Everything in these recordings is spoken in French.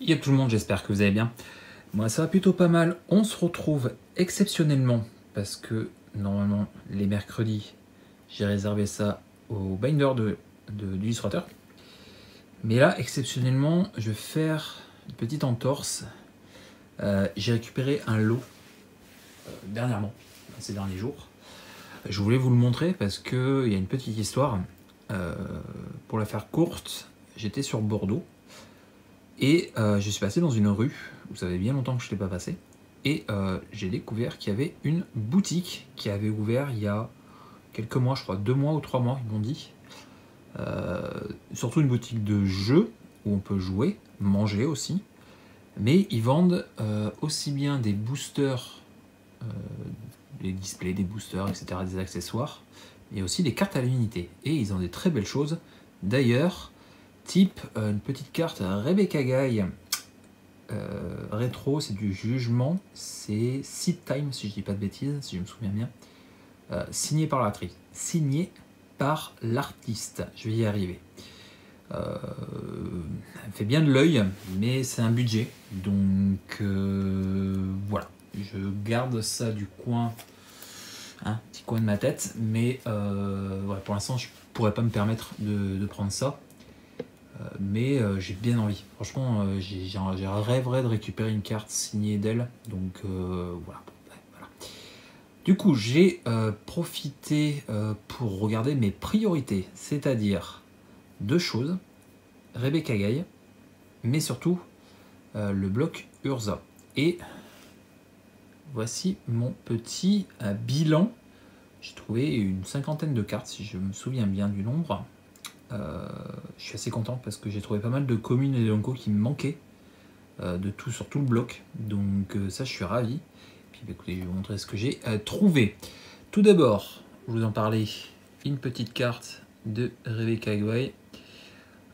Yo tout le monde, j'espère que vous allez bien. Moi ça va plutôt pas mal. On se retrouve exceptionnellement parce que normalement les mercredis j'ai réservé ça au binder d'illustrateur. Mais là exceptionnellement je vais faire une petite entorse. J'ai récupéré un lot dernièrement, ces derniers jours. Je voulais vous le montrer parce qu'il y a une petite histoire. Pour la faire courte, j'étais sur Bordeaux. Et je suis passé dans une rue, vous savez bien longtemps que je ne l'ai pas passé, et j'ai découvert qu'il y avait une boutique qui avait ouvert il y a quelques mois, je crois 2 mois ou 3 mois, ils m'ont dit. Surtout une boutique de jeux, où on peut jouer, manger aussi, mais ils vendent aussi bien des boosters, des displays, des boosters, etc., des accessoires, et aussi des cartes à l'unité. Et ils ont des très belles choses. D'ailleurs, type une petite carte Rebecca Guy rétro, c'est du jugement, c'est Seed Time si je dis pas de bêtises, si je me souviens bien, signé par l'artiste, je vais y arriver. Elle fait bien de l'œil, mais c'est un budget, donc voilà, je garde ça du coin, petit coin de ma tête, mais ouais, pour l'instant je pourrais pas me permettre de prendre ça. Mais j'ai bien envie. Franchement, j'ai rêverais de récupérer une carte signée d'elle. Donc voilà. Du coup, j'ai profité pour regarder mes priorités. C'est-à-dire 2 choses. Rebecca Guy, mais surtout le bloc Urza. Et voici mon petit bilan. J'ai trouvé une 50aine de cartes, si je me souviens bien du nombre. Je suis assez content parce que j'ai trouvé pas mal de communes et de locaux qui me manquaient sur tout le bloc, donc ça je suis ravi. Puis bah, écoutez, je vais vous montrer ce que j'ai trouvé. Tout d'abord, je vous en parlais, une petite carte de Rebecca Guy.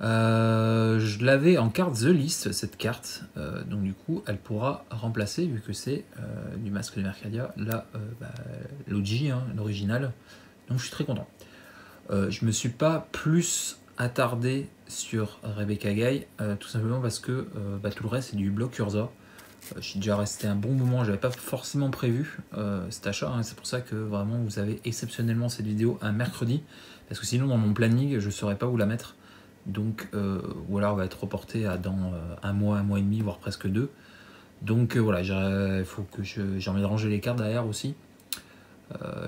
Je l'avais en carte The List, cette carte, donc du coup elle pourra remplacer, vu que c'est du masque de Mercadia, l'OG, l'original, donc je suis très content. Je me suis pas plus attardé sur Rebecca Guy, tout simplement parce que tout le reste c'est du bloc Urza. Je suis déjà resté un bon moment, j'avais pas forcément prévu cet achat, c'est pour ça que vraiment vous avez exceptionnellement cette vidéo un mercredi, parce que sinon dans mon planning je saurais pas où la mettre, donc ou alors elle va être reportée à dans un mois et demi, voire presque 2. Donc voilà, il faut que j'ai envie de ranger les cartes derrière aussi.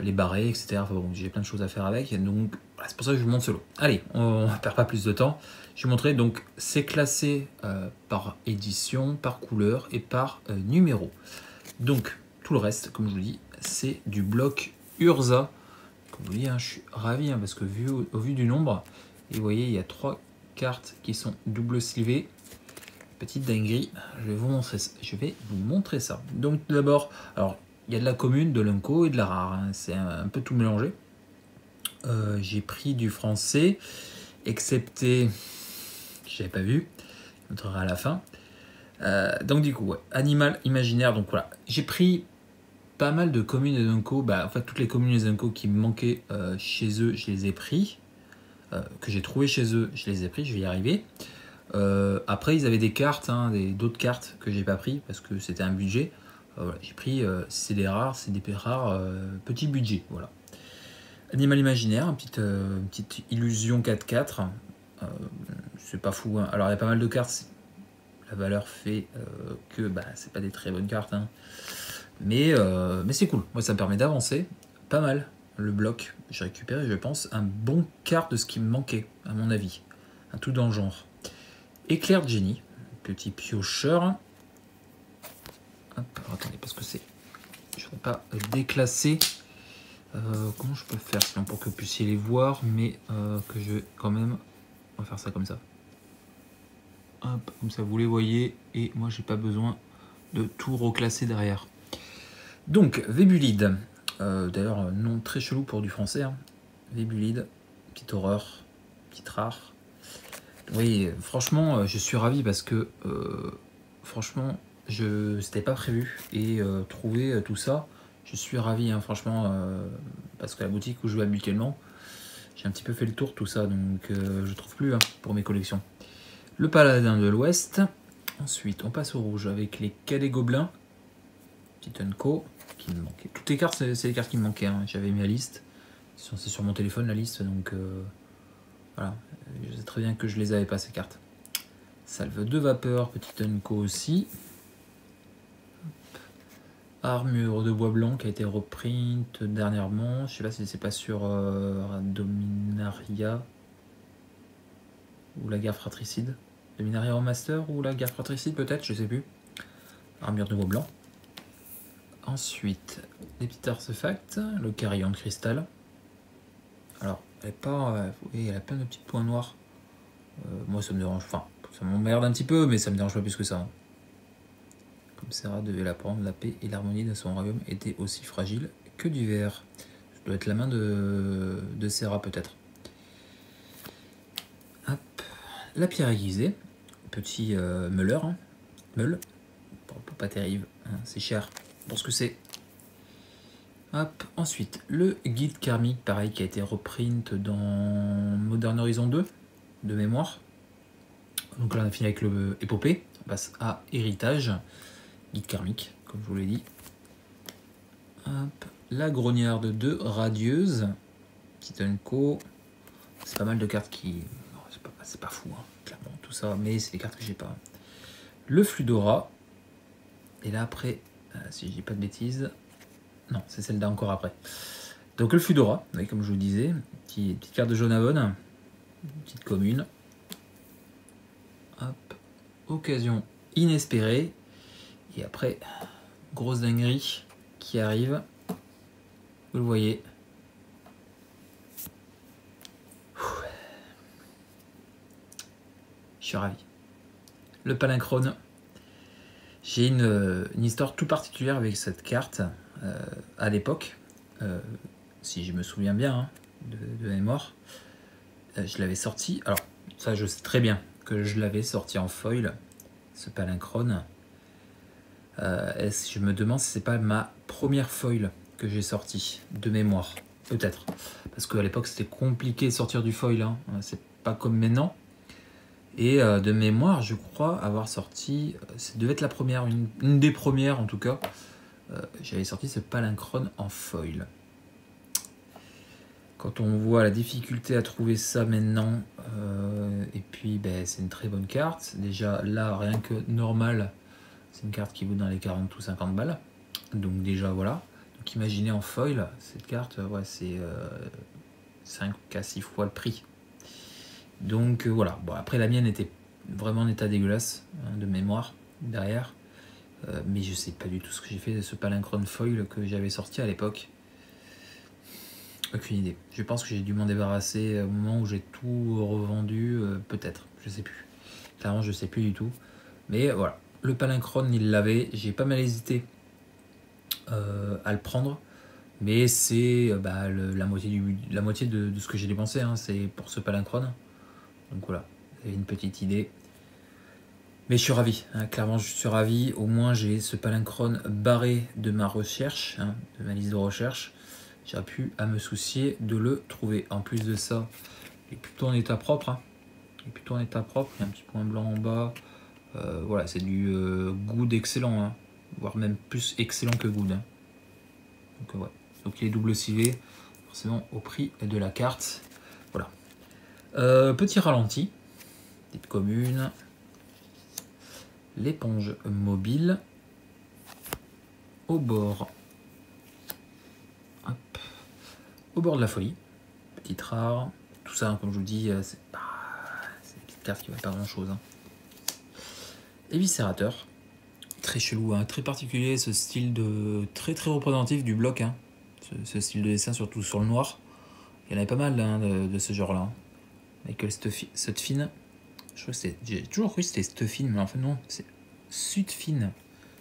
Les barrer, etc. Enfin bon, j'ai plein de choses à faire avec, donc voilà, c'est pour ça que je vous montre ce lot. Allez, on ne perd pas plus de temps. Je vais vous montrer, donc c'est classé par édition, par couleur et par numéro. Donc tout le reste, comme je vous dis, c'est du bloc Urza. Comme vous voyez, je suis ravi parce que au vu du nombre, et vous voyez, il y a 3 cartes qui sont double slivées. Petite dinguerie, je vais vous montrer ça. Donc tout d'abord, alors il y a de la commune, de l'unco et de la rare, c'est un peu tout mélangé. J'ai pris du français, excepté, j'avais pas vu, je montrerai à la fin. Donc du coup, ouais, animal imaginaire, donc voilà. J'ai pris pas mal de communes et d'unco, en fait toutes les communes et d'unco qui me manquaient chez eux, je les ai pris. Que j'ai trouvé chez eux, je les ai pris, je vais y arriver. Après ils avaient des cartes, d'autres cartes que j'ai pas pris parce que c'était un budget. Voilà, j'ai pris, c'est des rares, petit budget, voilà. Animal imaginaire, une petite illusion 4-4, c'est pas fou, Alors il y a pas mal de cartes, la valeur fait que c'est pas des très bonnes cartes, mais c'est cool, moi ça me permet d'avancer, pas mal. Le bloc, j'ai récupéré, je pense, un bon quart de ce qui me manquait, à mon avis, un tout dans le genre. Éclair de génie, petit piocheur. Hop, attendez, parce que je ne voudrais pas déclasser. Comment je peux faire sinon pour que vous puissiez les voir, mais que je vais quand même. On va faire ça comme ça. Hop, comme ça vous les voyez, et moi j'ai pas besoin de tout reclasser derrière. Donc, Vébulide. D'ailleurs, nom très chelou pour du français. Vébulide, petite horreur, petite rare. Oui, franchement, je suis ravi parce que franchement, c'était pas prévu et trouver tout ça, je suis ravi, franchement, parce que la boutique où je vais habituellement, j'ai un petit peu fait le tour de tout ça, donc je trouve plus pour mes collections. Le Paladin de l'Ouest, Ensuite, on passe au rouge avec les Cadets Gobelins. Petit Unco qui me manquait. Toutes les cartes, c'est les cartes qui me manquaient. Hein. J'avais mis la liste. C'est sur mon téléphone la liste, donc voilà. Je sais très bien que je les avais pas ces cartes. Salve de vapeur, petit Unco aussi. Armure de bois blanc qui a été reprint dernièrement. Je sais pas si c'est pas sur Dominaria ou la guerre fratricide. Dominaria en master ou la guerre fratricide peut-être, je sais plus. Armure de bois blanc. Ensuite, les petits artefacts, le carillon de cristal. Alors, elle est pas, oui, elle a plein de petits points noirs. Moi, ça me dérange. Enfin, ça m'emmerde un petit peu, mais ça me dérange pas plus que ça. Hein. Comme Serra devait l'apprendre, la paix et l'harmonie de son royaume étaient aussi fragiles que du verre. Ça doit être la main de Serra peut-être. Hop, la pierre aiguisée, petit meuler, hein. Meule, pas terrible, hein, c'est cher pour ce que c'est. Hop, ensuite, le guide karmique, pareil, qui a été reprint dans Modern Horizon 2, de mémoire. Donc là, on a fini avec le épopée. On passe à héritage, guide karmique, comme je vous l'ai dit. Hop, la grognarde de radieuse, petit Unco. C'est pas mal de cartes qui... C'est pas fou, hein, clairement, tout ça, mais c'est des cartes que j'ai pas. Le Fludora. Et là, après, si je dis pas de bêtises... Non, c'est celle là encore après. Donc le Fludora, comme je vous disais, petite carte de Jonavon, petite commune. Hop, occasion inespérée. Et après, grosse dinguerie qui arrive. Vous le voyez. Je suis ravi. Le Palinchrone. J'ai une histoire tout particulière avec cette carte. À l'époque, si je me souviens bien hein, de mémoire, je l'avais sorti. Alors, ça, je sais très bien que je l'avais sorti en foil, ce Palinchrone. Je me demande si c'est pas ma première foil que j'ai sorti de mémoire. Peut-être. Parce qu'à l'époque, c'était compliqué de sortir du foil. Hein. C'est pas comme maintenant. Et de mémoire, je crois avoir sorti. Ça devait être la première, une des premières en tout cas. J'avais sorti ce Palinchrone en foil. Quand on voit la difficulté à trouver ça maintenant, et puis ben, c'est une très bonne carte. Déjà là, rien que normal, c'est une carte qui vaut dans les 40 ou 50 balles. Donc déjà voilà. Donc imaginez en foil, cette carte, ouais, c'est 5 à 6 fois le prix. Donc voilà. Bon, après la mienne était vraiment en état dégueulasse, hein, de mémoire, derrière. Mais je sais pas du tout ce que j'ai fait de ce Palinchrone foil que j'avais sorti à l'époque. Aucune idée. Je pense que j'ai dû m'en débarrasser au moment où j'ai tout revendu, peut-être. Je sais plus. Clairement, je sais plus du tout. Mais voilà. Le Palinchrone, il l'avait. J'ai pas mal hésité à le prendre. Mais c'est la moitié de ce que j'ai dépensé. Hein, c'est pour ce Palinchrone. Donc voilà. Vous avez une petite idée. Mais je suis ravi, hein, clairement je suis ravi, au moins j'ai ce Palinchrone barré de ma recherche, hein, de ma liste de recherche. J'ai pu à me soucier de le trouver. En plus de ça, il est plutôt en état propre. Hein. Il est plutôt en état propre, il y a un petit point blanc en bas. Voilà, c'est du good excellent, hein, voire même plus excellent que good. Hein. Donc, ouais. Donc il est double civé, forcément au prix de la carte. Voilà. Petit ralenti, petite commune. L'éponge mobile au bord. Hop. Au bord de la folie. Petite rare. Tout ça, hein, comme je vous dis, c'est une petite carte qui ne va pas grand chose. Hein. Éviscérateur. Très chelou, hein, très particulier, ce style de très représentatif du bloc. Hein. Ce style de dessin, surtout sur le noir. Il y en avait pas mal hein, de ce genre-là. Hein. Avec Sutfin. J'ai toujours cru que c'était Stuffin, mais en fait non, c'est Sutfin.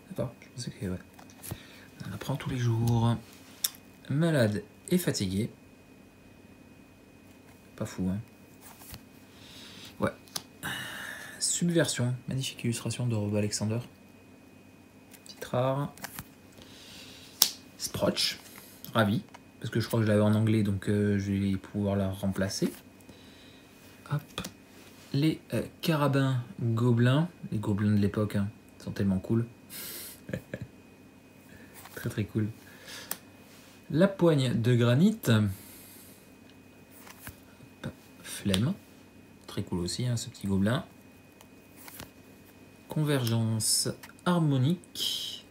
D'accord, je pensais que ouais. On apprend tous les jours. Malade et fatigué. Pas fou, hein. Ouais. Subversion, magnifique illustration de Rob Alexander. Petite rare. Sprotch, ravi, parce que je crois que je l'avais en anglais, donc je vais pouvoir la remplacer. Hop. les carabins gobelins. Les gobelins de l'époque, hein, sont tellement cool. Très très cool. La poigne de granit. Flemme. Très cool aussi, hein, ce petit gobelin. Convergence harmonique.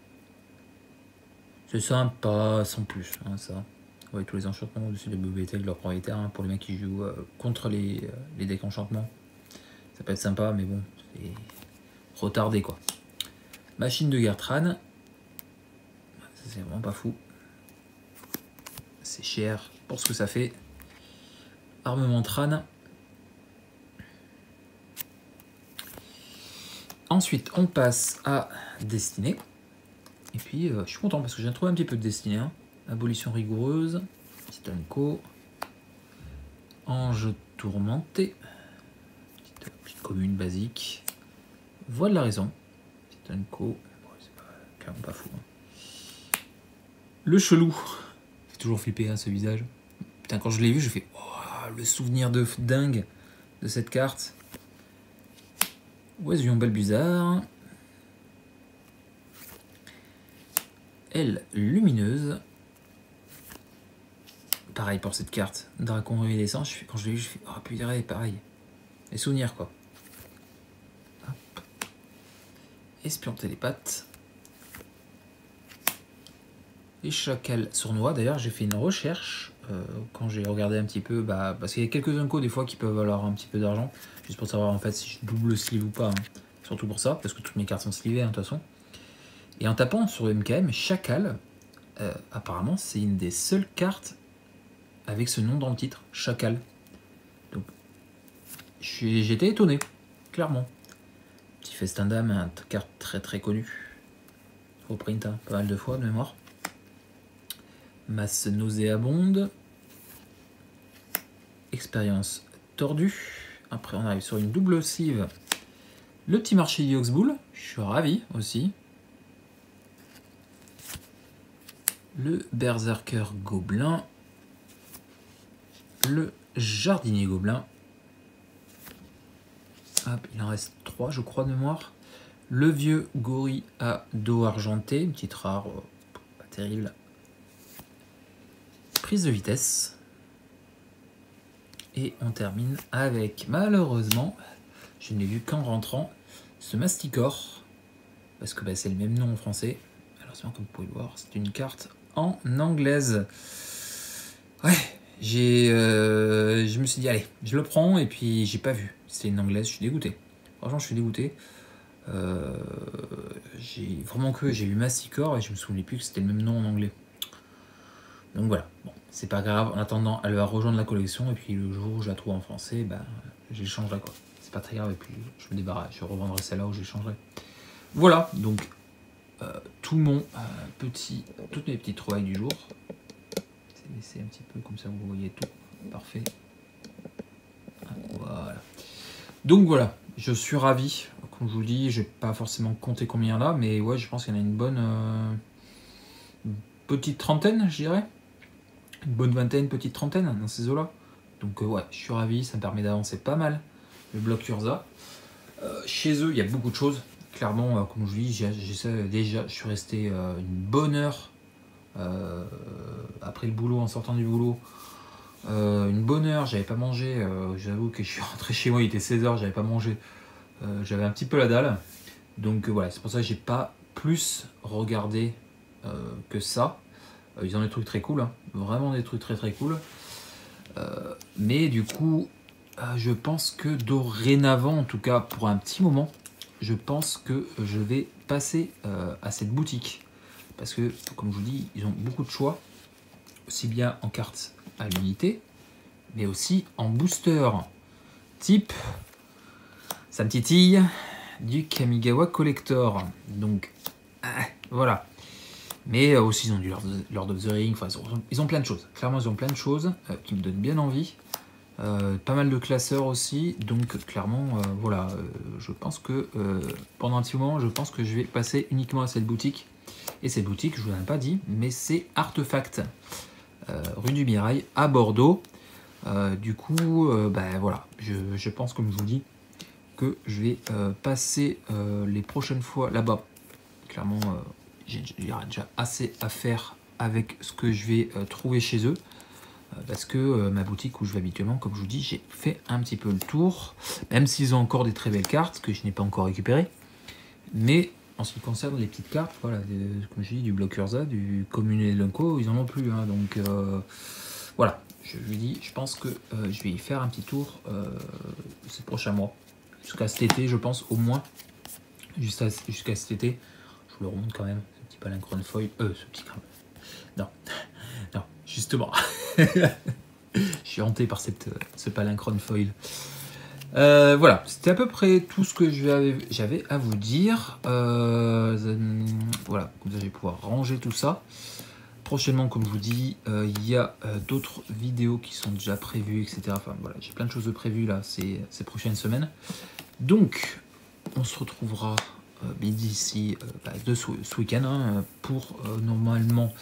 C'est sympa, sans plus, hein, ça. Ouais, tous les enchantements au-dessus des bibliothèques de leur propriétaire, hein, pour les mecs qui jouent contre les decks enchantements. Ça peut être sympa, mais bon, c'est retardé, quoi. Machine de guerre Tran. C'est vraiment pas fou. C'est cher pour ce que ça fait. Armement Tran. Ensuite, on passe à Destinée. Et puis, je suis content parce que j'ai trouvé un petit peu de Destinée. Hein. Abolition rigoureuse. Titanco. Ange tourmenté. Petite commune basique. Voix de la raison. Titanco. C'est carrément pas fou. Hein. Le chelou. J'ai toujours flippé, hein, ce visage. Putain, quand je l'ai vu, je fais oh, le souvenir de dingue de cette carte. Oision Balbuzard. Elle lumineuse. Pareil pour cette carte. Dracon révédescent. Quand je l'ai vu, je fais oh putain, pareil. Les souvenirs, quoi. Hop. Espion télépathe. Les chacals sournois. D'ailleurs, j'ai fait une recherche quand j'ai regardé un petit peu, parce qu'il y a quelques incos des fois qui peuvent valoir un petit peu d'argent, juste pour savoir en fait si je double sleeve ou pas. Hein. Surtout pour ça, parce que toutes mes cartes sont slivées, hein, de toute façon. Et en tapant sur MKM, chacal, apparemment, c'est une des seules cartes avec ce nom dans le titre, chacal. Donc, j'étais étonné, clairement. Petit festin d'âme, une carte très très connue. Au print, hein, pas mal de fois de mémoire. Masse nauséabonde. Expérience tordue. Après, on arrive sur une double sleeve. Le petit marché d'Oxbull. Je suis ravi aussi. Le berserker gobelin. Le jardinier gobelin. Hop, il en reste 3, je crois, de mémoire. Le vieux gorille à dos argenté. Une petite rare, pas terrible. Prise de vitesse. Et on termine avec, malheureusement, je ne l'ai vu qu'en rentrant, ce Masticor. Parce que c'est le même nom en français. Alors, comme vous pouvez le voir, c'est une carte en anglaise. Ouais, je me suis dit, allez, je le prends, et puis j'ai pas vu. C'était une anglaise, je suis dégoûté. Franchement, je suis dégoûté. J'ai vraiment j'ai lu Masticor et je me souvenais plus que c'était le même nom en anglais. Donc voilà, bon, c'est pas grave. En attendant, elle va rejoindre la collection et puis le jour où je la trouve en français, j'échangerai, quoi. C'est pas très grave et puis je me débarrasse, je revendrai celle-là où j'échangerai. Voilà, donc toutes mes petites trouvailles du jour. C'est laissé un petit peu comme ça, vous voyez tout. Parfait. Voilà. Donc voilà, je suis ravi. Comme je vous dis, j'ai pas forcément compté combien il y en a, mais ouais, je pense qu'il y en a une bonne petite trentaine, je dirais. Une bonne vingtaine, petite trentaine dans ces eaux-là. Donc ouais, je suis ravi, ça me permet d'avancer pas mal le bloc Urza. Chez eux, il y a beaucoup de choses. Clairement, comme je vous dis, je suis resté une bonne heure après le boulot, en sortant du boulot. Une bonne heure, j'avais pas mangé. J'avoue que je suis rentré chez moi, il était 16h, j'avais pas mangé. J'avais un petit peu la dalle. Donc voilà, c'est pour ça que j'ai pas plus regardé que ça. Ils ont des trucs très cool, hein. Vraiment des trucs très très cool. Mais du coup, je pense que dorénavant, en tout cas pour un petit moment, je pense que je vais passer à cette boutique. Parce que, comme je vous dis, ils ont beaucoup de choix, aussi bien en cartes à l'unité, mais aussi en booster. Type, ça me titille, du Kamigawa Collector. Donc, voilà. Mais aussi, ils ont du Lord of the Ring. Enfin, ils ont plein de choses. Clairement, ils ont plein de choses qui me donnent bien envie. Pas mal de classeurs aussi. Donc, clairement, voilà. Je pense que pendant un petit moment, je pense que je vais passer uniquement à cette boutique. Et cette boutique, je ne vous en ai pas dit, mais c'est Artefact. Rue du Mirail, à Bordeaux. Du coup, voilà. Je pense, comme je vous dis, que je vais passer les prochaines fois là-bas. Clairement, il y aura déjà assez à faire avec ce que je vais trouver chez eux. Parce que ma boutique où je vais habituellement, comme je vous dis, j'ai fait un petit peu le tour. Même s'ils ont encore des très belles cartes que je n'ai pas encore récupérées. Mais en ce qui concerne les petites cartes, voilà, comme je dis, du Block Urza, du Commune et Lunco, ils n'en ont plus. Hein, donc voilà, je lui dis, je pense que je vais y faire un petit tour ces prochains mois. Jusqu'à cet été, je pense, au moins. Jusqu'à cet été. Je vous le remonte quand même, ce petit palinchron foil. Ce petit crâne. Non, non, justement. Je suis hanté par ce palinchron foil. Voilà, c'était à peu près tout ce que j'avais à vous dire. Voilà, comme ça je vais pouvoir ranger tout ça. Prochainement, comme je vous dis, il y a d'autres vidéos qui sont déjà prévues, etc. Enfin voilà, j'ai plein de choses de prévues là ces prochaines semaines. Donc, on se retrouvera d'ici ce week-end hein, pour normalement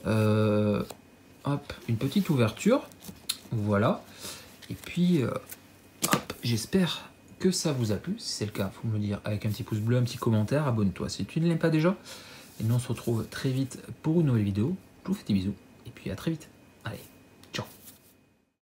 hop, une petite ouverture. Voilà. Et puis, hop, j'espère que ça vous a plu. Si c'est le cas, il faut me le dire avec un petit pouce bleu, un petit commentaire. Abonne-toi si tu ne l'es pas déjà. Et nous, on se retrouve très vite pour une nouvelle vidéo. Je vous fais des bisous. Et puis à très vite. Allez.